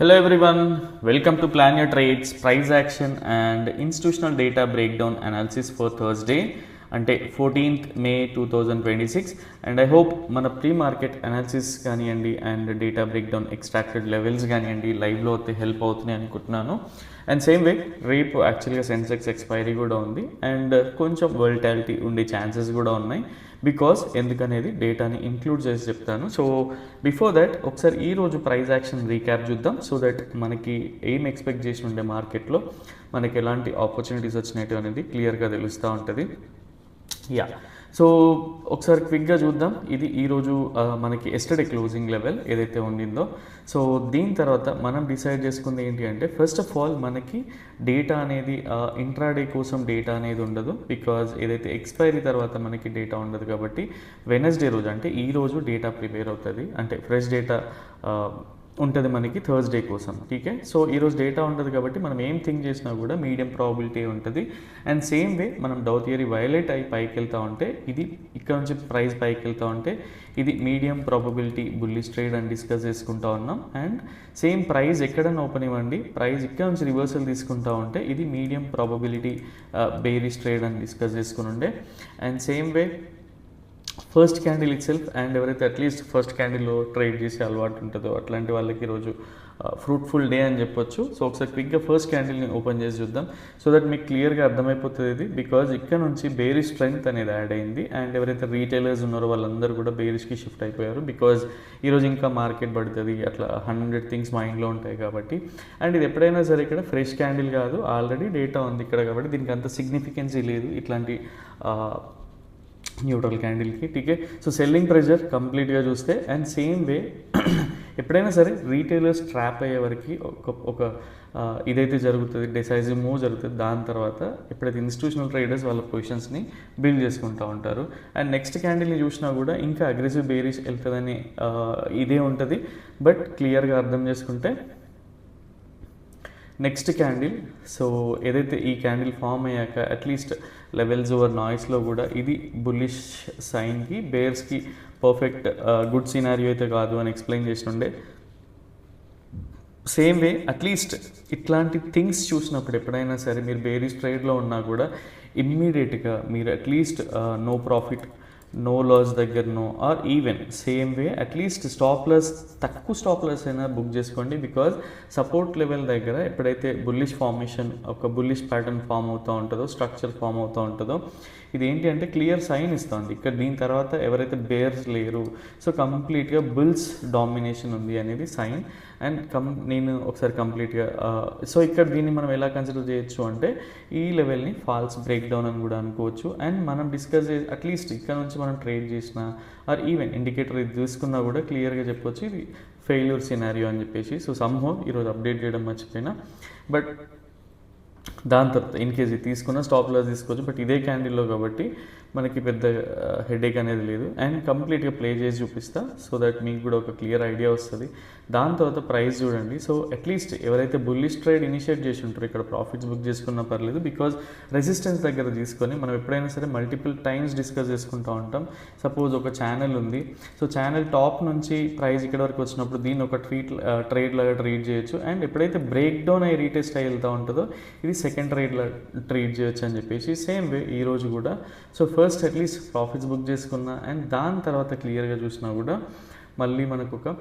Hello everyone, welcome to Plan Your Trades, Price Action and Institutional Data Breakdown Analysis for Thursday అంటే 14th May 2026 and I hope మన pre market analysis కానివ్వండి and data breakdown extracted levels కానివ్వండి లైవ్లో అయితే help అవుతున్నాయి అనుకుంటున్నాను. And same వే రేపు యాక్చువల్గా సెన్సెక్స్ ఎక్స్పైరీ కూడా ఉంది అండ్ కొంచెం వోల్టాలిటీ ఉండే ఛాన్సెస్ కూడా ఉన్నాయి బికాస్ ఎందుకనేది డేటాని ఇంక్లూడ్ చేసి చెప్తాను. సో బిఫోర్ దట్ ఒకసారి ఈరోజు ప్రైస్ యాక్షన్ రీక్యాప్ చూద్దాం సో దట్ మనకి ఏం ఎక్స్పెక్ట్ చేసి ఉండే మార్కెట్లో మనకి ఎలాంటి ఆపర్చునిటీస్ వచ్చినట్టు అనేది క్లియర్గా తెలుస్తూ ఉంటుంది. సో ఒకసారి క్విక్గా చూద్దాం. ఇది ఈరోజు మనకి ఎస్టర్డే క్లోజింగ్ లెవెల్ ఏదైతే ఉండిందో, సో దీని తర్వాత మనం డిసైడ్ చేసుకుంది ఏంటి అంటే ఫస్ట్ ఆఫ్ ఆల్ మనకి డేటా అనేది ఇంట్రాడే కోసం డేటా అనేది ఉండదు బికాజ్ ఏదైతే ఎక్స్పైరీ తర్వాత మనకి డేటా ఉండదు కాబట్టి వెనస్డే రోజు అంటే ఈరోజు డేటా ప్రిపేర్ అవుతుంది, అంటే ఫ్రెష్ డేటా ఉంటుంది మనకి థర్స్డే కోసం. టీకే, సో ఈరోజు డేటా ఉంటుంది కాబట్టి మనం ఏం థింక్ చేసినా కూడా మీడియం ప్రాబిలిటీ ఉంటుంది. అండ్ సేమ్ వే మనం డౌ థియరీ వైలేట్ అయి పైకి వెళ్తూ ఉంటే ఇది ఇక్కడ నుంచి ప్రైస్ పైకి వెళ్తూ ఉంటే ఇది మీడియం ప్రాబబిలిటీ బుల్లిష్ ట్రేడ్ అని డిస్కస్ చేసుకుంటూ ఉన్నాం. అండ్ సేమ్ ప్రైస్ ఎక్కడన్నా ఓపెన్ ఇవ్వండి, ప్రైస్ ఇక్కడ నుంచి రివర్సల్ తీసుకుంటూ ఉంటే ఇది మీడియం ప్రాబబిలిటీ బేరిష్ ట్రేడ్ అని డిస్కస్ చేసుకుని ఉండే. And same way first candle it self and ఎవరైతే అట్లీస్ట్ ఫస్ట్ క్యాండిల్లో ట్రేడ్ చేసే అలవాటు ఉంటుందో అట్లాంటి వాళ్ళకి ఈరోజు ఫ్రూట్ఫుల్ డే అని చెప్పొచ్చు. సో ఒకసారి క్విక్గా ఫస్ట్ క్యాండిల్ని ఓపెన్ చేసి చూద్దాం సో దట్ మీకు క్లియర్గా అర్థమైపోతుంది ఇది బికాజ్ ఇక్కడ నుంచి బేరిష్ స్ట్రెంగ్త్ అనేది యాడ్ అయింది అండ్ ఎవరైతే రీటైలర్స్ ఉన్నారో వాళ్ళందరూ కూడా బేరిష్కి షిఫ్ట్ అయిపోయారు బికాజ్ ఈరోజు ఇంకా మార్కెట్ పడుతుంది అట్లా 100 థింగ్స్ మైండ్లో ఉంటాయి కాబట్టి. అండ్ ఇది ఎప్పుడైనా సరే ఇక్కడ ఫ్రెష్ క్యాండిల్ కాదు, ఆల్రెడీ డేటా ఉంది ఇక్కడ కాబట్టి దీనికి అంత సిగ్నిఫికెన్సీ లేదు ఇట్లాంటి న్యూట్రల్ క్యాండిల్కి. టీకే, సో సెల్లింగ్ ప్రెషర్ కంప్లీట్గా చూస్తే అండ్ సేమ్ వే ఎప్పుడైనా సరే రీటైలర్స్ ట్రాప్ అయ్యే వరకు ఒక ఇదైతే జరుగుతుంది, డిసైజివ్ మూవ్ జరుగుతుంది. దాని తర్వాత ఎప్పుడైతే ఇన్స్టిట్యూషనల్ ట్రేడర్స్ వాళ్ళ పొజిషన్స్ని బిల్డ్ చేసుకుంటూ ఉంటారు. అండ్ నెక్స్ట్ క్యాండిల్ని చూసినా కూడా ఇంకా అగ్రెసివ్ బేరిష్ వెళ్తుందని ఇదే ఉంటుంది. బట్ క్లియర్గా అర్థం చేసుకుంటే నెక్స్ట్ క్యాండిల్, సో ఏదైతే ఈ క్యాండిల్ ఫామ్ అయ్యాక అట్లీస్ట్ లెవెల్స్ ఓవర్ నాయిస్లో కూడా ఇది బుల్లిష్ సైన్కి బేర్స్కి పర్ఫెక్ట్ గుడ్ సినారియో అయితే కాదు అని ఎక్స్ప్లెయిన్ చేసినుండే. సేమ్ వే అట్లీస్ట్ ఇట్లాంటి థింగ్స్ చూసినప్పుడు ఎప్పుడైనా సరే మీరు బేరిష్ ట్రేడ్లో ఉన్నా కూడా ఇమ్మీడియట్గా మీరు at least no profit no loss దగ్గరనో or even same way at least stop loss తక్కువ స్టాప్ లాస్ అయినా బుక్ చేసుకోండి బికాజ్ సపోర్ట్ లెవెల్ దగ్గర ఎప్పుడైతే బుల్లిష్ ఫార్మేషన్ ఒక బుల్లిష్ ప్యాటర్న్ ఫామ్ అవుతూ ఉంటుందో స్ట్రక్చర్ ఫామ్ అవుతూ ఉంటుందో ఇది ఏంటి అంటే క్లియర్ సైన్ ఇస్తుంది ఇక్కడ. దీని తర్వాత ఎవరైతే బేర్స్ లేరు సో కంప్లీట్గా బుల్స్ డామినేషన్ ఉంది అనేది సైన్. అండ్ నేను ఒకసారి కంప్లీట్గా సో ఇక్కడ దీన్ని మనం ఎలా కన్సిడర్ చేయొచ్చు అంటే ఈ లెవెల్ని ఫాల్స్ బ్రేక్ డౌన్ అని కూడా అనుకోవచ్చు. అండ్ మనం డిస్కస్ అట్లీస్ట్ ఇక్కడ నుంచి మనం ట్రేడ్ చేసిన ఆర్ ఈవెన్ ఇండికేటర్ ఇది తీసుకున్నా కూడా క్లియర్గా చెప్పొచ్చు ఇది ఫెయిల్యూర్ సినారియో అని చెప్పేసి. సో సమ్హౌ ఈరోజు అప్డేట్ చేయడం మర్చిపోయినా, బట్ దాని తర్వాత ఇన్ కేసు ఇది తీసుకున్న స్టాప్ లాస్ తీసుకోవచ్చు. బట్ ఇదే క్యాండిల్లో కాబట్టి మనకి పెద్ద హెడేక్ అనేది లేదు. అండ్ కంప్లీట్గా ప్లే చేసి చూపిస్తా సో దట్ మీకు కూడా ఒక క్లియర్ ఐడియా వస్తుంది. దాని తర్వాత ప్రైస్ చూడండి. సో అట్లీస్ట్ ఎవరైతే బుల్లిష్ ట్రేడ్ ఇనిషియేట్ చేసి ఉంటారో ఇక్కడ ప్రాఫిట్స్ బుక్ చేసుకున్నా పర్లేదు బికాజ్ రెసిస్టెన్స్ దగ్గర తీసుకొని మనం ఎప్పుడైనా సరే మల్టిపుల్ టైమ్స్ డిస్కస్ చేసుకుంటూ ఉంటాం. సపోజ్ ఒక ఛానల్ ఉంది, సో ఛానల్ టాప్ నుంచి ప్రైస్ ఇక్కడ వరకు వచ్చినప్పుడు దీన్ని ఒక ట్రేడ్ లాగా ట్రీట్ చేయొచ్చు. అండ్ ఎప్పుడైతే బ్రేక్ డౌన్ అయ్యి రీటెస్ట్ అయ్యి వెళ్తూ ఉంటుందో ఇది సెకండ్ ట్రేడ్లా ట్రీట్ చేయొచ్చు అని చెప్పేసి. సేమ్ వే ఈరోజు కూడా so first at least profits book చేసుకున్నా అండ్ దాని తర్వాత క్లియర్గా చూసినా కూడా మళ్ళీ మనకు ఒక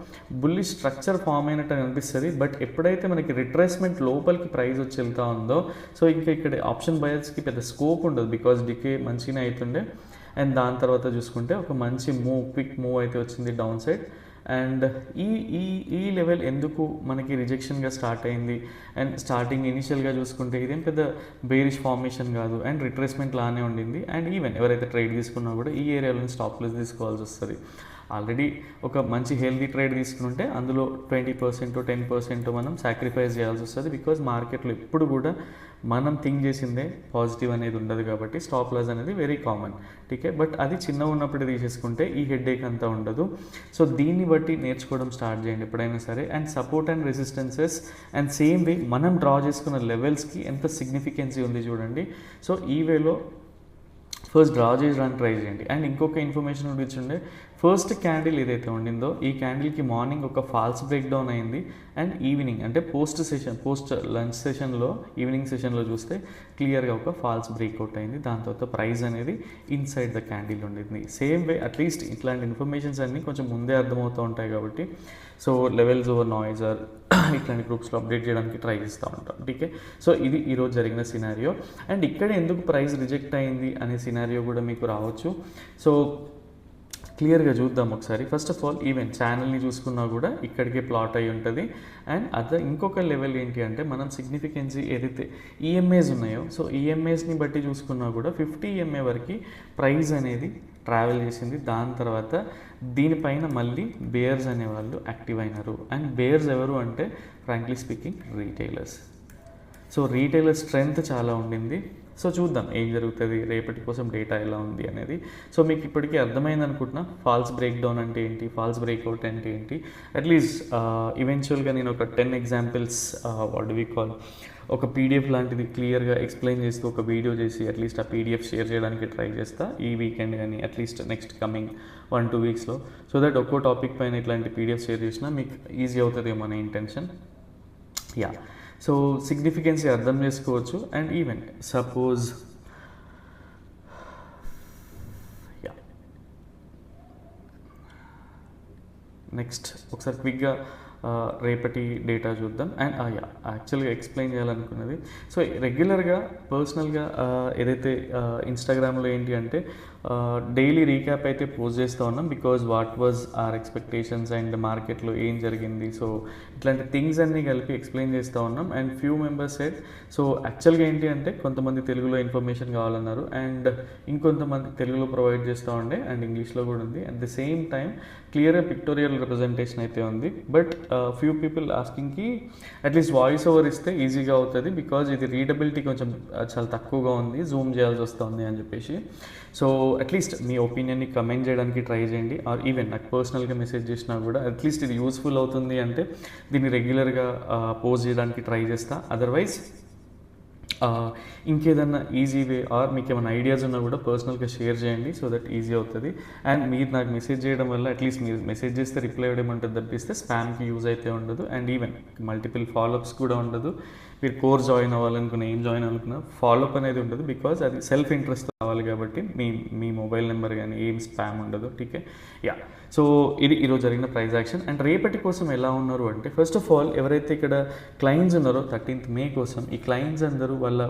బుల్లిష్ స్ట్రక్చర్ ఫామ్ అయినట్టు అనిపిస్తుంది. బట్ ఎప్పుడైతే మనకి రిట్రేస్మెంట్ లోపలికి ప్రైస్ వచ్చి వెళ్తూ ఉందో సో ఇంకా ఇక్కడ ఆప్షన్ బయర్స్కి పెద్ద స్కోప్ ఉండదు బికాజ్ డికే మంచిగానే అవుతుండే. అండ్ దాని తర్వాత చూసుకుంటే ఒక మంచి క్విక్ మూవ్ అయితే వచ్చింది డౌన్ సైడ్. అండ్ ఈ లెవెల్ ఎందుకు మనకి రిజెక్షన్గా స్టార్ట్ అయింది అండ్ స్టార్టింగ్ ఇనిషియల్గా చూసుకుంటే ఇదేం పెద్ద బేరిష్ ఫార్మేషన్ కాదు అండ్ రిట్రేస్మెంట్ లానే ఉండింది. అండ్ ఈవెన్ ఎవరైతే ట్రేడ్ తీసుకున్నా కూడా ఈ ఏరియాలో స్టాప్ లాస్ తీసుకోవాల్సి వస్తుంది. ఆల్రెడీ ఒక మంచి హెల్దీ ట్రేడ్ తీసుకుంటే అందులో 20% 10% మనం సాక్రిఫైస్ చేయాల్సి వస్తుంది బికాజ్ మార్కెట్లో ఎప్పుడు కూడా మనం థింక్ చేసిందే పాజిటివ్ అనేది ఉండదు కాబట్టి స్టాప్ లాస్ అనేది వెరీ కామన్. టీకే, బట్ అది చిన్న ఉన్నప్పుడు తీసేసుకుంటే ఈ హెడేక్ అంతా ఉండదు. సో దీన్ని బట్టి నేర్చుకోవడం స్టార్ట్ చేయండి ఎప్పుడైనా సరే. And support and resistances and same వే మనం డ్రా చేసుకున్న లెవెల్స్కి ఎంత సిగ్నిఫికెన్సీ ఉంది చూడండి. సో ఈ వేలో ఫస్ట్ డ్రా చేయడానికి ట్రై చేయండి. అండ్ ఇంకొక ఇన్ఫర్మేషన్ కూడా ఇచ్చిండే ఫస్ట్ క్యాండిల్ ఏదైతే ఉండిందో ఈ క్యాండిల్కి మార్నింగ్ ఒక ఫాల్స్ బ్రేక్ డౌన్ అయింది, అండ్ ఈవినింగ్ అంటే పోస్ట్ లంచ్ సెషన్లో ఈవినింగ్ సెషన్లో చూస్తే క్లియర్గా ఒక ఫాల్స్ బ్రేక్అవుట్ అయింది. దాని తర్వాత ప్రైస్ అనేది ఇన్సైడ్ ద క్యాండిల్ ఉండింది. సేమ్ వే అట్లీస్ట్ ఇట్లాంటి ఇన్ఫర్మేషన్స్ అన్నీ కొంచెం ముందే అర్థమవుతూ ఉంటాయి కాబట్టి so levels over noise or ఇట్లాంటి గ్రూప్స్లో అప్డేట్ చేయడానికి ట్రై చేస్తూ ఉంటాం. ఓకే, సో ఇది ఈరోజు జరిగిన సినారియో. అండ్ ఇక్కడ ఎందుకు ప్రైస్ రిజెక్ట్ అయింది అనే సినారియో కూడా మీకు రావచ్చు. సో క్లియర్గా చూద్దాం ఒకసారి. ఫస్ట్ ఆఫ్ ఆల్ ఈవెన్ ఛానల్ని చూసుకున్నా కూడా ఇక్కడికే ప్లాట్ అయి ఉంటుంది. అండ్ ఇంకొక లెవెల్ ఏంటి అంటే మనం సిగ్నిఫికెన్సీ ఏదైతే ఈఎంఏస్ ఉన్నాయో సో ఈఎంఏస్ని బట్టి చూసుకున్నా కూడా 50 EMA వరకు ప్రైస్ అనేది ట్రావెల్ చేసింది. దాని తర్వాత దీనిపైన మళ్ళీ బేర్స్ అనేవాళ్ళు యాక్టివ్ అయినారు. అండ్ బేర్స్ ఎవరు అంటే frankly speaking retailers. So retailer strength చాలా ఉండింది. సో చూద్దాం ఏం జరుగుతుంది, రేపటి కోసం డేటా ఎలా ఉంది అనేది. సో మీకు ఇప్పటికీ అర్థమైంది అనుకుంటున్నా ఫాల్స్ బ్రేక్ డౌన్ అంటే ఏంటి, ఫాల్స్ బ్రేక్అవుట్ అంటే ఏంటి. అట్లీస్ట్ ఈవెన్చువల్గా నేను ఒక 10 examples what do we call ఒక పీడిఎఫ్ లాంటిది క్లియర్గా ఎక్స్ప్లెయిన్ చేస్తూ ఒక వీడియో చేసి అట్లీస్ట్ ఆ పీడిఎఫ్ షేర్ చేయడానికి ట్రై చేస్తా ఈ వీకెండ్ కానీ అట్లీస్ట్ నెక్స్ట్ కమింగ్ 1-2 వీక్స్లో. సో దట్ ఒక్కో టాపిక్ పైన ఇట్లాంటి పీడిఎఫ్ షేర్ చేసినా మీకు ఈజీ అవుతుందేమో అనే ఇంటెన్షన్. యా, సో సిగ్నిఫికెన్సీ అర్థం చేసుకోవచ్చు. And even suppose yeah next ఒకసారి క్విక్గా రేపటి డేటా చూద్దాం. అండ్ యాక్చువల్గా ఎక్స్ప్లెయిన్ చేయాలనుకున్నది సో రెగ్యులర్గా పర్సనల్గా ఏదైతే ఇన్స్టాగ్రామ్లో ఏంటి అంటే డైలీ రీక్యాప్ అయితే పోస్ట్ చేస్తూ ఉన్నాం because what was our expectations and మార్కెట్లో ఏం జరిగింది సో ఇట్లాంటి థింగ్స్ అన్నీ కలిపి ఎక్స్ప్లెయిన్ చేస్తూ ఉన్నాం. And few members said so యాక్చువల్గా ఏంటి అంటే కొంతమంది తెలుగులో ఇన్ఫర్మేషన్ కావాలన్నారు అండ్ ఇంకొంతమంది తెలుగులో ప్రొవైడ్ చేస్తూ ఉండే అండ్ ఇంగ్లీష్లో కూడా ఉంది. అట్ ద సేమ్ టైం క్లియర్గా పిక్టోరియల్ రిప్రజెంటేషన్ అయితే ఉంది. బట్ ఫ్యూ పీపుల్ ఆస్కింగ్కి అట్లీస్ట్ వాయిస్ ఓవర్ ఇస్తే ఈజీగా అవుతుంది బికాజ్ ఇది రీడబిలిటీ కొంచెం చాలా తక్కువగా ఉంది, జూమ్ చేయాల్సి వస్తుంది అని చెప్పేసి. సో అట్లీస్ట్ మీ ఒపీనియన్ని కమెంట్ చేయడానికి ట్రై చేయండి. ఆర్ ఈవెన్ నాకు పర్సనల్గా మెసేజ్ చేసినా కూడా అట్లీస్ట్ ఇది యూస్ఫుల్ అవుతుంది అంటే దీన్ని రెగ్యులర్గా పోస్ట్ చేయడానికి ట్రై చేస్తా. అదర్వైజ్ ఇంకేదన్నా ఈజీ వే ఆర్ మీకు ఏమైనా ఐడియాస్ ఉన్నా కూడా పర్సనల్గా షేర్ చేయండి సో దట్ ఈజీ అవుతుంది. అండ్ మీరు నాకు మెసేజ్ చేయడం వల్ల అట్లీస్ట్ మీరు మెసేజ్ చేస్తే రిప్లై ఇవ్వడం ఉంటుంది తప్పిస్తే స్పామ్కి యూజ్ అయితే ఉండదు. అండ్ ఈవెన్ మల్టిపుల్ ఫాలోఅప్స్ కూడా ఉండదు. మీరు కోర్స్ జాయిన్ అవ్వాలనుకున్న ఏం జాయిన్ అవ్వాలనుకున్నా ఫాలోఅప్ అనేది ఉండదు బికాజ్ అది సెల్ఫ్ ఇంట్రెస్ట్ కావాలి కాబట్టి మీ మొబైల్ నెంబర్ కానీ ఏం స్పామ్ ఉండదు. టీకే, యా. సో ఇది ఈరోజు జరిగిన ప్రైస్ యాక్షన్. అండ్ రేపటి కోసం ఎలా ఉన్నారు అంటే ఫస్ట్ ఆఫ్ ఆల్ ఎవరైతే ఇక్కడ క్లయింట్స్ ఉన్నారో 13th May కోసం ఈ క్లయింట్స్ అందరూ వాళ్ళ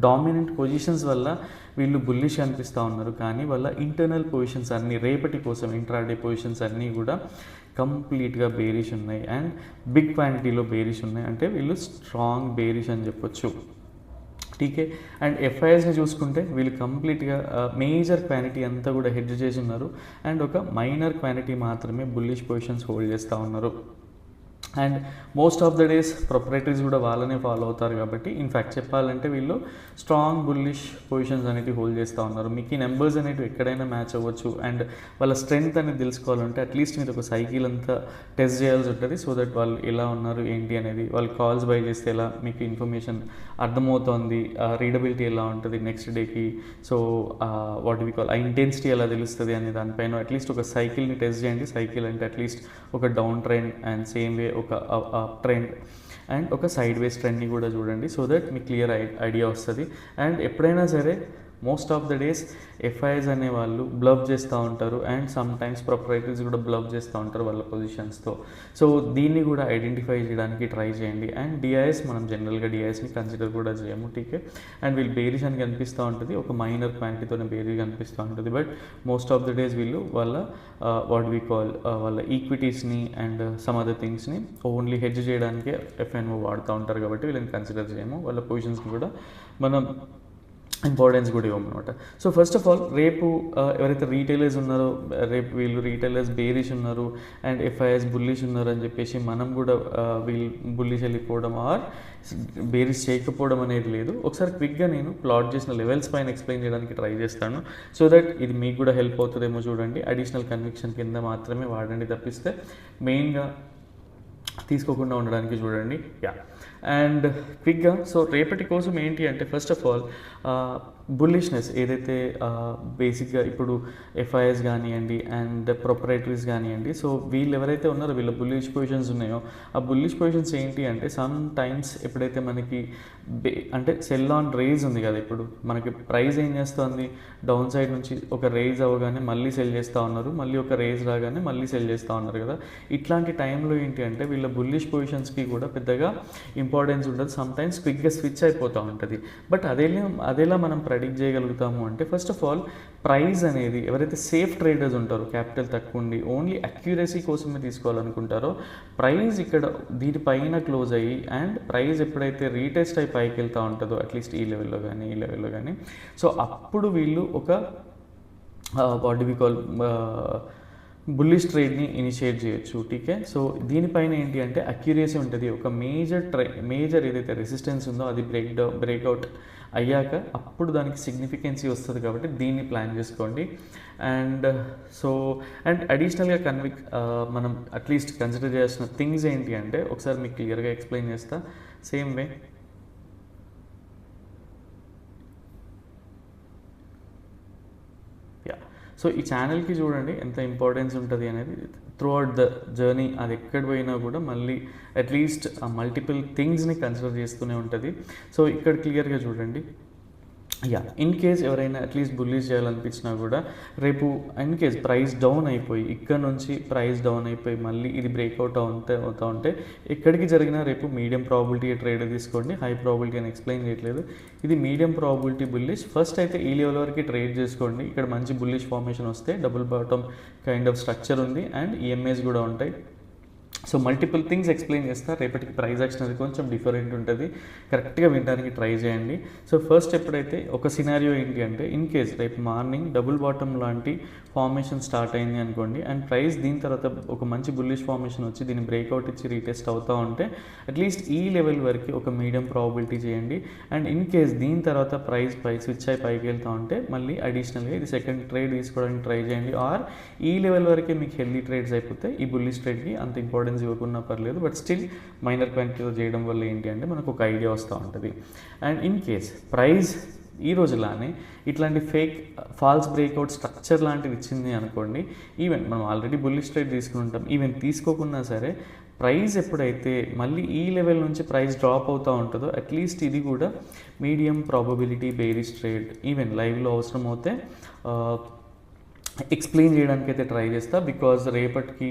డామినెంట్ పొజిషన్స్ వల్ల వీళ్ళు బుల్లిష్ అనిపిస్తూ ఉన్నారు. కానీ వాళ్ళ ఇంటర్నల్ పొజిషన్స్ అన్నీ రేపటి కోసం ఇంట్రాడే పొజిషన్స్ అన్నీ కూడా కంప్లీట్గా బేరిష్ ఉన్నాయి అండ్ బిగ్ క్వాంటిటీలో బేరిష్ ఉన్నాయి. అంటే వీళ్ళు స్ట్రాంగ్ బేరిష్ అని చెప్పొచ్చు. టీకే, అండ్ ఎఫ్ఐఎస్ని చూసుకుంటే వీళ్ళు కంప్లీట్గా మేజర్ క్వాంటిటీ అంతా కూడా హెడ్జ్ చేసి ఉన్నారు అండ్ ఒక మైనర్ క్వాంటిటీ మాత్రమే బుల్లిష్ పొజిషన్స్ హోల్డ్ చేస్తూ ఉన్నారు. And most of the days proprietaries కూడా వాళ్ళనే ఫాలో అవుతారు కాబట్టి ఇన్ఫ్యాక్ట్ చెప్పాలంటే వీళ్ళు స్ట్రాంగ్ బుల్లిష్ పొజిషన్స్ అనేవి హోల్డ్ చేస్తూ ఉన్నారు. మీకు ఈ నెంబర్స్ అనేవి ఎక్కడైనా మ్యాచ్ అవ్వచ్చు. అండ్ వాళ్ళ స్ట్రెంగ్త్ అనేది తెలుసుకోవాలంటే అట్లీస్ట్ మీరు ఒక సైకిల్ అంతా టెస్ట్ చేయాల్సి ఉంటుంది సో దట్ వాళ్ళు ఎలా ఉన్నారు ఏంటి అనేది వాళ్ళు కాల్స్ బై చేస్తే ఎలా మీకు ఇన్ఫర్మేషన్ అర్థమవుతుంది, రీడబిలిటీ ఎలా ఉంటుంది నెక్స్ట్ డేకి, సో వాట్ వి కాల్ ఆ ఇంటెన్సిటీ ఎలా తెలుస్తుంది అనే దానిపైన అట్లీస్ట్ ఒక సైకిల్ని టెస్ట్ చేయండి. సైకిల్ అంటే అట్లీస్ట్ ఒక down trend and same way ఒక అప్ ట్రెండ్ అండ్ ఒక సైడ్ వేస్ ట్రెండ్ని కూడా చూడండి సో దట్ మీకు క్లియర్ ఐడియా వస్తుంది. అండ్ ఎప్పుడైనా సరే most of the days FIs అనే వాళ్ళు బ్లఫ్ చేస్తూ ఉంటారు అండ్ సమ్ టైమ్స్ ప్రొపరైటరీస్ కూడా బ్లఫ్ చేస్తూ ఉంటారు వాళ్ళ పొజిషన్స్తో. సో దీన్ని కూడా ఐడెంటిఫై చేయడానికి ట్రై చేయండి. అండ్ డిఐఎస్ మనం జనరల్గా డిఐఎస్ని కన్సిడర్ కూడా చేయము. టీకే, అండ్ వీళ్ళు బేరిష్ అని కనిపిస్తూ ఉంటుంది, ఒక మైనర్ క్వాంటిటీతోనే బేరిష్ కనిపిస్తూ ఉంటుంది. But most of the days వీళ్ళు వాళ్ళ వాట్ వీ కాల్ వాళ్ళ ఈక్విటీస్ని అండ్ సమ్ అదర్ థింగ్స్ని ఓన్లీ హెడ్జ్ చేయడానికి ఎఫ్ఎన్ఓ వాడుతూ ఉంటారు కాబట్టి వీళ్ళని కన్సిడర్ చేయము. వాళ్ళ పొజిషన్స్ని కూడా మనం ఇంపార్టెన్స్ కూడా ఇవ్వమన్నమాట. సో ఫస్ట్ ఆఫ్ ఆల్ రేపు ఎవరైతే రీటైలర్స్ ఉన్నారో రేపు వీళ్ళు రీటైలర్స్ బేరిష్ ఉన్నారు అండ్ ఎఫ్ఐఎస్ బుల్లిష్ ఉన్నారు అని చెప్పేసి మనం కూడా వీళ్ళు బుల్లిష్ వెళ్ళిపోవడం ఆర్ బేరిష్ చేయకపోవడం అనేది లేదు. ఒకసారి క్విక్గా నేను ప్లాట్ చేసిన లెవెల్స్ పైన ఎక్స్ప్లెయిన్ చేయడానికి ట్రై చేస్తాను సో దట్ ఇది మీకు కూడా హెల్ప్ అవుతుందేమో చూడండి. అడిషనల్ కన్విక్షన్ కింద మాత్రమే వాడండి తప్పిస్తే మెయిన్గా తీసుకోకుండా ఉండడానికి చూడండి. యా, అండ్ క్విక్గా సో రేపటి కోసం ఏంటి అంటే ఫస్ట్ ఆఫ్ ఆల్ బుల్లిష్నెస్ ఏదైతే బేసిక్గా ఇప్పుడు ఎఫ్ఐఎస్ కానివ్వండి అండ్ ప్రొపరేటరీస్ కానివ్వండి, సో వీళ్ళు ఎవరైతే ఉన్నారో వీళ్ళ బుల్లిష్ పొజిషన్స్ ఉన్నాయో ఆ బుల్లిష్ పొజిషన్స్ ఏంటి అంటే సమ్ టైమ్స్ ఎప్పుడైతే మనకి అంటే సెల్ ఆన్ రేజ్ ఉంది కదా, ఇప్పుడు మనకి ప్రైస్ ఏం చేస్తుంది, డౌన్ సైడ్ నుంచి ఒక రేజ్ అవ్వగానే మళ్ళీ సెల్ చేస్తూ ఉన్నారు, మళ్ళీ ఒక రేజ్ రాగానే మళ్ళీ సెల్ చేస్తూ ఉన్నారు కదా. ఇట్లాంటి టైంలో ఏంటి అంటే వీళ్ళ బుల్లిష్ పొజిషన్స్కి కూడా పెద్దగా ఇంపార్టెన్స్ ఉండదు, సమ్ టైమ్స్ క్విక్గా స్విచ్ అయిపోతూ ఉంటుంది. బట్ అదేలా మనం ప్రెడిక్ట్ చేయగలుగుతాము అంటే ఫస్ట్ ఆఫ్ ఆల్ ప్రైస్ అనేది ఎవరైతే సేఫ్ ట్రేడర్స్ ఉంటారో, క్యాపిటల్ తక్కువ ఉండి ఓన్లీ అక్యురసీ కోసమే తీసుకోవాలనుకుంటారో, ప్రైస్ ఇక్కడ దీనిపైన క్లోజ్ అయ్యి అండ్ ప్రైస్ ఎప్పుడైతే రీటెస్ట్ అయి పైకి వెళ్తూ ఉంటుందో అట్లీస్ట్ ఈ లెవెల్లో కానీ సో అప్పుడు వీళ్ళు ఒక what do we call bullish ట్రేడ్ని ఇనిషియేట్ చేయొచ్చు. టీకే, సో దీనిపైన ఏంటి అంటే అక్యురసీ ఉంటుంది. ఒక మేజర్ ఏదైతే రెసిస్టెన్స్ ఉందో అది బ్రేక్అవుట్ అయ్యాక అప్పుడు దానికి సిగ్నిఫికెన్సీ వస్తుంది కాబట్టి దీన్ని ప్లాన్ చేసుకోండి. అండ్ అడిషనల్గా మనం అట్లీస్ట్ కన్సిడర్ చేయాల్సిన థింగ్స్ ఏంటి అంటే ఒకసారి మీకు క్లియర్గా ఎక్స్ప్లెయిన్ చేస్తా. సేమ్ వే సో ఈ ఛానల్కి చూడండి ఎంత ఇంపార్టెన్స్ ఉంటుంది అనేది. త్రూ అవుట్ ద జర్నీ అది ఎక్కడ పోయినా కూడా మళ్ళీ అట్లీస్ట్ ఆ మల్టిపుల్ థింగ్స్ని కన్సిడర్ చేస్తూనే ఉంటుంది. సో ఇక్కడ క్లియర్గా చూడండి. ఇన్ కేస్ ఎవరైనా అట్లీస్ట్ బుల్లిష్ చేయాలనిపించినా కూడా రేపు ఇన్ కేస్ ప్రైస్ డౌన్ అయిపోయి ఇక్కడ నుంచి ప్రైస్ డౌన్ అయిపోయి మళ్ళీ ఇది బ్రేక్అవుట్ అవుతూ ఉంటే ఎక్కడికి జరిగినా రేపు మీడియం ప్రాబిలిటీ ట్రేడ్ తీసుకోండి. హై ప్రాబిలిటీ అని ఎక్స్ప్లెయిన్ చేయట్లేదు, ఇది మీడియం ప్రాబిలిటీ బుల్లిష్. ఫస్ట్ అయితే ఈ లెవెల్ వరకు ట్రేడ్ చేసుకోండి. ఇక్కడ మంచి బుల్లిష్ ఫార్మేషన్ వస్తే double bottom kind of structure ఉంది అండ్ ఈఎంఐస్ కూడా ఉంటాయి. సో మల్టిపుల్ థింగ్స్ ఎక్స్ప్లెయిన్ చేస్తా. రేపటికి ప్రైస్ యాక్షన్ అది కొంచెం డిఫరెంట్ ఉంటుంది, కరెక్ట్గా వినడానికి ట్రై చేయండి. సో ఫస్ట్ ఎప్పుడైతే ఒక సినారియో ఏంటి అంటే ఇన్ కేస్ రేపు మార్నింగ్ డబుల్ బాటమ్ లాంటి ఫార్మేషన్ స్టార్ట్ అయింది అనుకోండి అండ్ ప్రైస్ దీని తర్వాత ఒక మంచి బుల్లిష్ ఫార్మేషన్ వచ్చి దీన్ని బ్రేక్అవుట్ ఇచ్చి రీటెస్ట్ అవుతూ ఉంటే అట్లీస్ట్ ఈ లెవెల్ వరకు ఒక మీడియం ప్రాబిలిటీ చేయండి. అండ్ ఇన్ కేస్ దీని తర్వాత ప్రైస్ స్విచ్ అయి పైకి వెళ్తూ ఉంటే మళ్ళీ అడిషనల్గా ఇది సెకండ్ ట్రేడ్ తీసుకోవడానికి ట్రై చేయండి. ఆర్ ఈ లెవెల్ వరకే మీకు హెల్దీ ట్రేడ్స్ అయిపోతే ఈ బుల్లిష్ ట్రేడ్కి అంత ఇంపార్టెన్స్ ఇవ్వకున్నా పర్లేదు, బట్ స్టిల్ మైనర్ క్వాంటిటీలో చేయడం వల్ల ఏంటి అంటే మనకు ఒక ఐడియా వస్తూ ఉంటుంది. అండ్ ఇన్ కేస్ ప్రైస్ ఈ రోజులానే ఇట్లాంటి ఫాల్స్ బ్రేక్అవుట్ స్ట్రక్చర్ లాంటిది ఇచ్చింది అనుకోండి, ఈవెన్ మనం ఆల్రెడీ బుల్లిష్ ట్రేడ్ తీసుకుని ఉంటాం, ఈవెన్ తీసుకోకున్నా సరే ప్రైస్ ఎప్పుడైతే మళ్ళీ ఈ లెవెల్ నుంచి ప్రైస్ డ్రాప్ అవుతూ ఉంటుందో అట్లీస్ట్ ఇది కూడా medium probability bearish trade. Even లైవ్లో అవసరం అవుతే ఎక్స్ప్లెయిన్ చేయడానికి అయితే ట్రై చేస్తా. బికాజ్ రేపటికి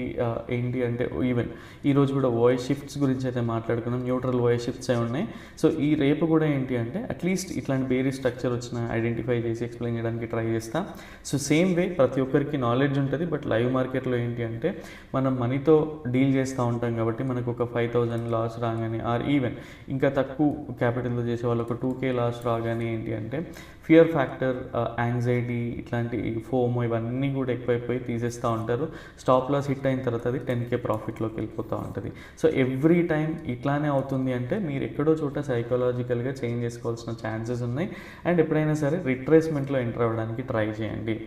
ఏంటి అంటే ఈవెన్ ఈరోజు కూడా వాయిస్ షిఫ్ట్స్ గురించి అయితే మాట్లాడుకున్నాం, న్యూట్రల్ వాయిస్ షిఫ్ట్స్ అయి ఉన్నాయి. సో ఈ రేపు కూడా ఏంటి అంటే అట్లీస్ట్ ఇట్లాంటి వేరే స్ట్రక్చర్ వచ్చిన ఐడెంటిఫై చేసి ఎక్స్ప్లెయిన్ చేయడానికి ట్రై చేస్తా. సో సేమ్ వే ప్రతి ఒక్కరికి నాలెడ్జ్ ఉంటుంది, బట్ లైవ్ మార్కెట్లో ఏంటి అంటే మనం మనీతో డీల్ చేస్తూ ఉంటాం కాబట్టి మనకు ఒక 5,000 లాస్ రాగానే ఆర్ ఈవెన్ ఇంకా తక్కువ క్యాపిటల్తో చేసే వాళ్ళు ఒక 2K లాస్ రాగానే ఏంటి అంటే ఫియర్ ఫ్యాక్టర్, యాంగ్జైటీ, ఇట్లాంటి ఫోమో ఇవన్నీ కూడా ఎక్కువైపోయి తీసేస్తూ ఉంటారు. స్టాప్ లాస్ హిట్ అయిన తర్వాత అది 10K ప్రాఫిట్లోకి వెళ్ళిపోతూ ఉంటుంది. సో ఎవ్రీ టైం ఇట్లానే అవుతుంది అంటే మీరు ఎక్కడో చోట సైకలాజికల్గా చేంజ్ చేసుకోవాల్సిన ఛాన్సెస్ ఉన్నాయి. అండ్ ఎప్పుడైనా సరే రిట్రేస్మెంట్లో ఎంటర్ అవ్వడానికి ట్రై చేయండి.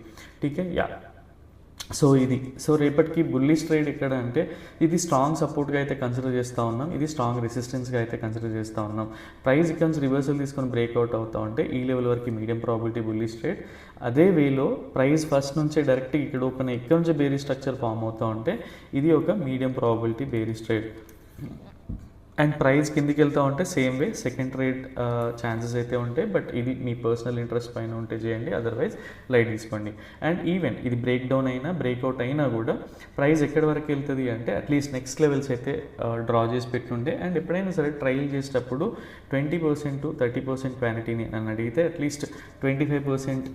టీకే, సో రేపటికి బుల్లిష్ ట్రేడ్ ఎక్కడ అంటే ఇది స్ట్రాంగ్ సపోర్ట్గా అయితే కన్సిడర్ చేస్తూ ఉన్నాం, ఇది స్ట్రాంగ్ రెసిస్టెన్స్గా అయితే కన్సిడర్ చేస్తూ ఉన్నాం. ప్రైస్ ఇక్కడ నుంచి రివర్సల్ తీసుకొని బ్రేక్అవుట్ అవుతూ ఉంటే ఈ లెవెల్ వరకు మీడియం ప్రాబిలిటీ బుల్లిష్ ట్రేడ్. అదే వేలో ప్రైస్ ఫస్ట్ నుంచే డైరెక్ట్గా ఇక్కడ ఓపెన్ ఇక్కడ నుంచి బేరిష్ స్ట్రక్చర్ ఫామ్ అవుతూ ఉంటే ఇది ఒక medium probability bearish trade. And price కిందికి వెళ్తూ ఉంటే same way second trade chances అయితే ఉంటాయి, బట్ ఇది మీ పర్సనల్ ఇంట్రెస్ట్ పైన ఉంటే చేయండి, అదర్వైజ్ లైట్ తీసుకోండి. అండ్ ఈవెన్ ఇది బ్రేక్ డౌన్ అయినా బ్రేక్అవుట్ అయినా కూడా ప్రైస్ ఎక్కడి వరకు వెళ్తుంది అంటే అట్లీస్ట్ నెక్స్ట్ లెవెల్స్ అయితే డ్రా చేసి పెట్టుండే. అండ్ ఎప్పుడైనా సరే ట్రయల్ చేసేటప్పుడు 20% to 30% క్వాంటిటీని నన్ను అడిగితే అట్లీస్ట్ 25%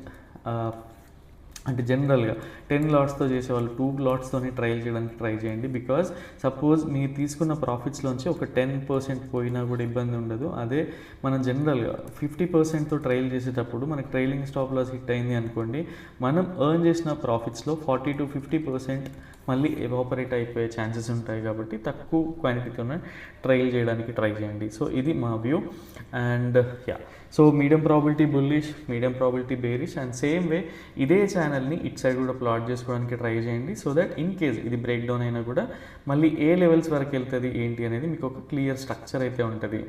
అంటే జనరల్గా 10 లాట్స్తో చేసేవాళ్ళు 2 లాట్స్తోనే ట్రయల్ చేయడానికి ట్రై చేయండి. బికాజ్ సపోజ్ మీరు తీసుకున్న ప్రాఫిట్స్లోంచి ఒక 10% పోయినా కూడా ఇబ్బంది ఉండదు. అదే మనం జనరల్గా 50%తో ట్రయల్ చేసేటప్పుడు మనకి ట్రైలింగ్ స్టాప్ లాస్ హిట్ అయింది అనుకోండి, మనం ఎర్న్ చేసిన ప్రాఫిట్స్లో 40 to 50% మళ్ళీ ఎవాపరేట్ అయిపోయే ఛాన్సెస్ ఉంటాయి. కాబట్టి తక్కువ క్వాంటిటీతోనే ట్రయల్ చేయడానికి ట్రై చేయండి. సో ఇది మా view. And so medium probability bullish, medium probability bearish, and same వే ఇదే ఛానల్ని ఇట్ సైడ్ కూడా ప్లాట్ చేసుకోవడానికి ట్రై చేయండి. సో దట్ ఇన్ కేస్ ఇది బ్రేక్ డౌన్ అయినా కూడా మళ్ళీ ఏ లెవెల్స్ వరకు వెళ్తుంది ఏంటి అనేది మీకు ఒక క్లియర్ స్ట్రక్చర్ అయితే ఉంటుంది.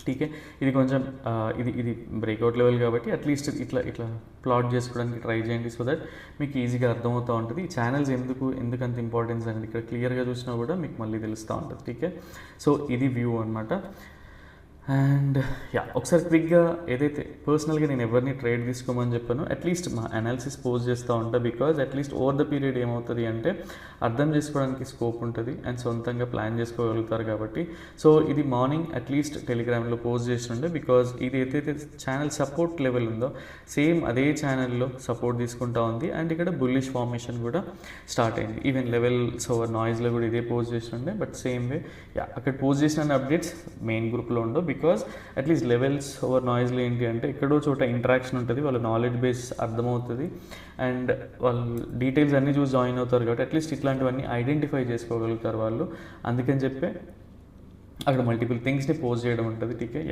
టీకే. ఇది కొంచెం ఇది బ్రేక్అవుట్ లెవెల్ కాబట్టి అట్లీస్ట్ ఇట్లా ప్లాట్ చేసుకోవడానికి ట్రై చేయండి, సో దట్ మీకు ఈజీగా అర్థమవుతూ ఉంటుంది ఈ ఛానల్స్ ఎందుకంత ఇంపార్టెన్స్ అనేది ఇక్కడ క్లియర్గా చూసినా కూడా మీకు మళ్ళీ తెలుస్తూ ఉంటుంది. టీకే, సో ఇది వ్యూ అనమాట. అండ్ ఒకసారి క్విక్గా ఏదైతే పర్సనల్గా నేను ఎవరిని ట్రేడ్ తీసుకోమని చెప్పాను, అట్లీస్ట్ మా అనాలిసిస్ పోస్ట్ చేస్తూ ఉంటా, because at least over the period ఏమవుతుంది అంటే అర్థం చేసుకోవడానికి స్కోప్ ఉంటుంది అండ్ సొంతంగా ప్లాన్ చేసుకోగలుగుతారు కాబట్టి. సో ఇది మార్నింగ్ అట్లీస్ట్ టెలిగ్రామ్లో పోస్ట్ చేస్తుండే, బికాజ్ ఇది ఏదైతే ఛానల్ సపోర్ట్ లెవెల్ ఉందో సేమ్ అదే ఛానల్లో సపోర్ట్ తీసుకుంటా ఉంది అండ్ ఇక్కడ బుల్లిష్ ఫార్మేషన్ కూడా స్టార్ట్ అయింది. ఈవెన్ లెవెల్స్ ఓవర్ నాయిస్లో కూడా ఇదే పోస్ట్ చేస్తుండే, బట్ సేమ్ వే అక్కడ పోస్ట్ చేసిన అప్డేట్స్ మెయిన్ గ్రూప్లో ఉండవు, బికాజ్ అట్లీస్ట్ లెవెల్స్ ఓవర్ నాయిస్లో ఏంటి అంటే ఎక్కడో చోట ఇంటరాక్షన్ ఉంటుంది, వాళ్ళ నాలెడ్జ్ బేస్ అర్థమవుతుంది అండ్ వాళ్ళు డీటెయిల్స్ అన్నీ చూసి జాయిన్ అవుతారు కాబట్టి అట్లీస్ట్ ఇట్లాంటివన్నీ ఐడెంటిఫై చేసుకోగలుగుతారు వాళ్ళు. అందుకని చెప్పి అక్కడ మల్టిపుల్ థింగ్స్ని పోస్ట్ చేయడం ఉంటుంది. టీకే,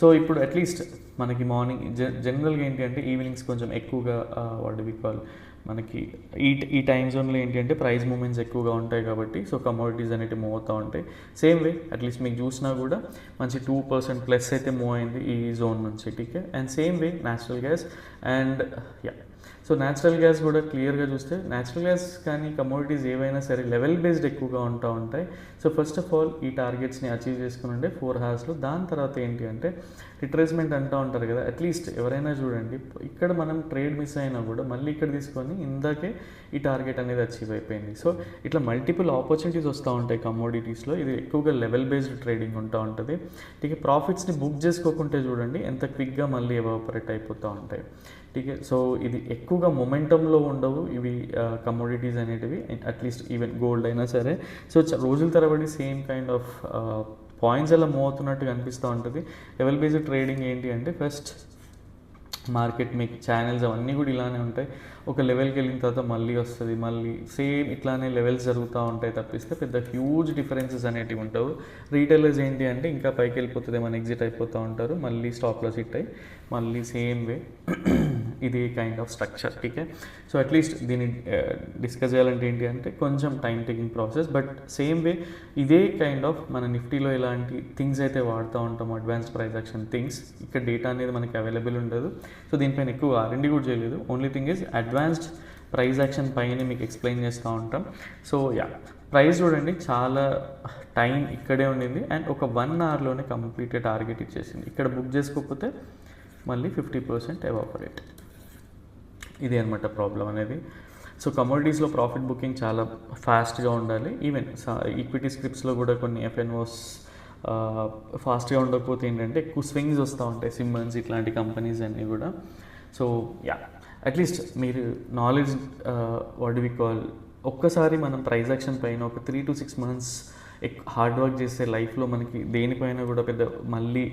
సో ఇప్పుడు అట్లీస్ట్ మనకి మార్నింగ్ జనరల్గా ఏంటి అంటే ఈవినింగ్స్ కొంచెం ఎక్కువగా వాట్ వి కాల్ మనకి ఈ టైం జోన్లో ఏంటి అంటే ప్రైస్ మూమెంట్స్ ఎక్కువగా ఉంటాయి కాబట్టి సో కమోడిటీస్ అనేవి మూవ్ అవుతూ ఉంటాయి. సేమ్ వే అట్లీస్ట్ మీకు చూసినా కూడా మంచి 2% ప్లస్ అయితే మూవ్ అయింది ఈ జోన్ నుంచి. టీకే, and same way natural gas and so natural gas కూడా క్లియర్గా చూస్తే న్యాచురల్ గ్యాస్ కానీ కమోడిటీస్ ఏవైనా సరే లెవెల్ బేస్డ్ ఎక్కువగా ఉంటూ ఉంటాయి. సో ఫస్ట్ ఆఫ్ ఆల్ ఈ టార్గెట్స్ని అచీవ్ చేసుకుని ఉండే 4 hours దాని తర్వాత ఏంటి అంటే రిట్రేస్మెంట్ అంటూ ఉంటారు కదా, అట్లీస్ట్ ఎవరైనా చూడండి ఇక్కడ మనం ట్రేడ్ మిస్ అయినా కూడా మళ్ళీ ఇక్కడ తీసుకొని ఇందాకే ఈ టార్గెట్ అనేది అచీవ్ అయిపోయింది. సో ఇట్లా మల్టిపుల్ ఆపర్చునిటీస్ వస్తూ ఉంటాయి కమోడిటీస్లో. ఇది ఎక్కువగా లెవెల్ బేస్డ్ ట్రేడింగ్ ఉంటూ ఉంటుంది. టీకే, ప్రాఫిట్స్ని బుక్ చేసుకోకుంటే చూడండి ఎంత క్విక్గా మళ్ళీ ఎవాపరేట్ అయిపోతూ ఉంటాయి. టీకే, సో ఇది ఎక్కువగా మొమెంటంలో ఉండవు ఇవి కమోడిటీస్ అనేటివి, అట్లీస్ట్ ఈవెన్ గోల్డ్ అయినా సరే. సో రోజుల తరబడి సేమ్ కైండ్ ఆఫ్ పాయింట్స్ అలా మూవ్ అవుతున్నట్టుగా అనిపిస్తూ ఉంటుంది. లెవెల్ బేస్డ్ ట్రేడింగ్ ఏంటి అంటే ఫస్ట్ మార్కెట్ మీకు ఛానల్స్ అవన్నీ కూడా ఇలానే ఉంటాయి, ఒక లెవెల్కి వెళ్ళిన తర్వాత మళ్ళీ వస్తుంది, మళ్ళీ సేమ్ ఇట్లానే లెవెల్స్ జరుగుతూ ఉంటాయి తప్పిస్తే పెద్ద హ్యూజ్ డిఫరెన్సెస్ అనేటివి ఉంటావు. రీటైలర్స్ ఏంటి అంటే ఇంకా పైకి వెళ్ళిపోతుంది మన ఎగ్జిట్ అయిపోతూ ఉంటారు, మళ్ళీ స్టాప్ లాస్ హిట్ అయ్యి మళ్ళీ సేమ్ వే ఇది kind of structure. TK, so at least దీన్ని డిస్కస్ చేయాలంటే ఏంటి అంటే కొంచెం time taking process, but same way ఇదే కైండ్ ఆఫ్ మన నిఫ్టీలో ఇలాంటి థింగ్స్ అయితే వాడుతూ ఉంటాం, అడ్వాన్స్డ్ ప్రైస్ యాక్షన్ థింగ్స్. ఇక్కడ డేటా అనేది మనకి అవైలబుల్ ఉండదు, సో దీనిపైన ఎక్కువ R&D కూడా చేయలేదు. Only thing is advanced price action పైన మీకు ఎక్స్ప్లెయిన్ చేస్తూ ఉంటాం. సో ప్రైస్ చూడండి చాలా టైం ఇక్కడే ఉండింది అండ్ ఒక 1 hourలోనే కంప్లీట్ టార్గెట్ ఇచ్చేసింది. ఇక్కడ బుక్ చేసుకోకపోతే మళ్ళీ 50% ఎవాపరేట్. ఇదే అనమాట ప్రాబ్లం అనేది. సో కమోడిటీస్లో ప్రాఫిట్ బుకింగ్ చాలా ఫాస్ట్గా ఉండాలి. ఈవెన్ ఈక్విటీ స్క్రిప్ట్స్లో కూడా కొన్ని FNOs ఫాస్ట్గా ఉండకపోతే ఏంటంటే ఎక్కువ స్వింగ్స్ వస్తూ ఉంటాయి, సిమ్మన్స్ ఇట్లాంటి కంపెనీస్ అన్నీ కూడా. సో అట్లీస్ట్ మీరు నాలెడ్జ్ వాట్ వి కాల్ ఒక్కసారి మనం ప్రైస్ యాక్షన్ పైన ఒక 3 to 6 months హార్డ్ వర్క్ చేస్తే లైఫ్లో మనకి దేనిపైన కూడా పెద్ద మళ్ళీ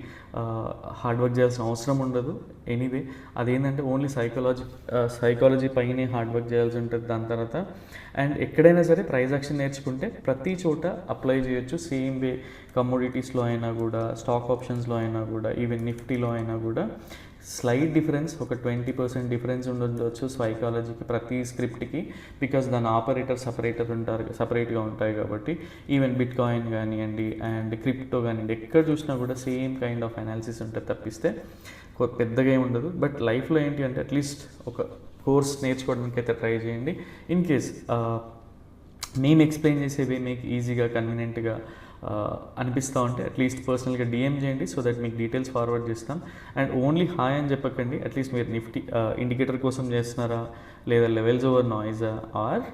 హార్డ్ వర్క్ చేయాల్సిన అవసరం ఉండదు. ఎనీవే అదేంటంటే ఓన్లీ సైకాలజీ పైనే హార్డ్ వర్క్ చేయాల్సి ఉంటుంది దాని తర్వాత. అండ్ ఎక్కడైనా సరే ప్రైస్ యాక్షన్ నేర్చుకుంటే ప్రతి చోట అప్లై చేయొచ్చు. సేమ్ వే కమోడిటీస్లో అయినా కూడా, స్టాక్ ఆప్షన్స్లో అయినా కూడా, ఈవెన్ నిఫ్టీలో అయినా కూడా స్లైట్ డిఫరెన్స్ ఒక 20% డిఫరెన్స్ ఉండొచ్చు సైకాలజీకి ప్రతి స్క్రిప్ట్కి, బికాస్ దాని ఆపరేటర్ సపరేట్గా ఉంటాయి కాబట్టి. ఈవెన్ బిట్ కాయిన్ కానివ్వండి అండ్ క్రిప్టో కానివ్వండి ఎక్కడ చూసినా కూడా సేమ్ కైండ్ ఆఫ్ అనాలిసిస్ ఉంటుంది తప్పిస్తే పెద్దగా ఏమి ఉండదు. బట్ లైఫ్లో ఏంటి అంటే అట్లీస్ట్ ఒక కోర్స్ నేర్చుకోవడానికి అయితే ట్రై చేయండి. ఇన్ కేస్ మేము ఎక్స్ప్లెయిన్ చేసేవి మీకు ఈజీగా కన్వీనియంట్గా అనిపిస్తూ ఉంటే అట్లీస్ట్ పర్సనల్గా DM చేయండి, సో దట్ మీకు డీటెయిల్స్ ఫార్వర్డ్ చేస్తాం. అండ్ ఓన్లీ హాయ్ అని చెప్పకండి, అట్లీస్ట్ మీరు నిఫ్టీ ఇండికేటర్ కోసం చేస్తున్నారా లేదా లెవెల్స్ ఓవర్ నాయిజా ఆర్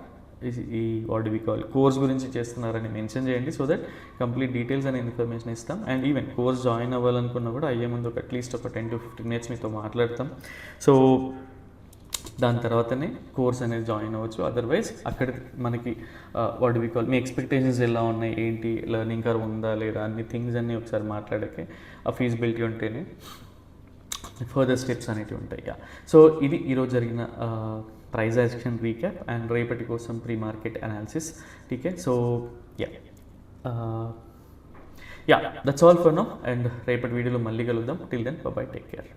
ఈ వాట్ వి కాల్ కోర్స్ గురించి చేస్తున్నారని మెన్షన్ చేయండి, సో దట్ కంప్లీట్ డీటెయిల్స్ అనే ఇన్ఫర్మేషన్ ఇస్తాం. అండ్ ఈవెన్ కోర్స్ జాయిన్ అవ్వాలనుకున్నా కూడా అయ్యే ముందు అట్లీస్ట్ ఒక 10 to 15 minutes మీతో మాట్లాడతాం. సో దాని తర్వాతనే కోర్స్ అనేది జాయిన్ అవ్వచ్చు. అదర్వైజ్ అక్కడ మనకి వాట్ వి కాల్ మీ ఎక్స్పెక్టేషన్స్ ఎలా ఉన్నాయి, ఏంటి లెర్నింగ్ కర్వ్ ఉందా లేదా అన్ని థింగ్స్ అన్నీ ఒకసారి మాట్లాడకే ఆ ఫీజిబిలిటీ ఉంటేనే ఫర్దర్ స్టెప్స్ అనేటివి ఉంటాయి. సో ఇది ఈరోజు జరిగిన ప్రైస్ యాక్షన్ రీక్యాప్ అండ్ రేపటి కోసం ప్రీ మార్కెట్ అనాలిసిస్. టీకే, so that's all for now and రేపటి వీడియోలో మళ్ళీ కలుద్దాం. Till then bye, take care.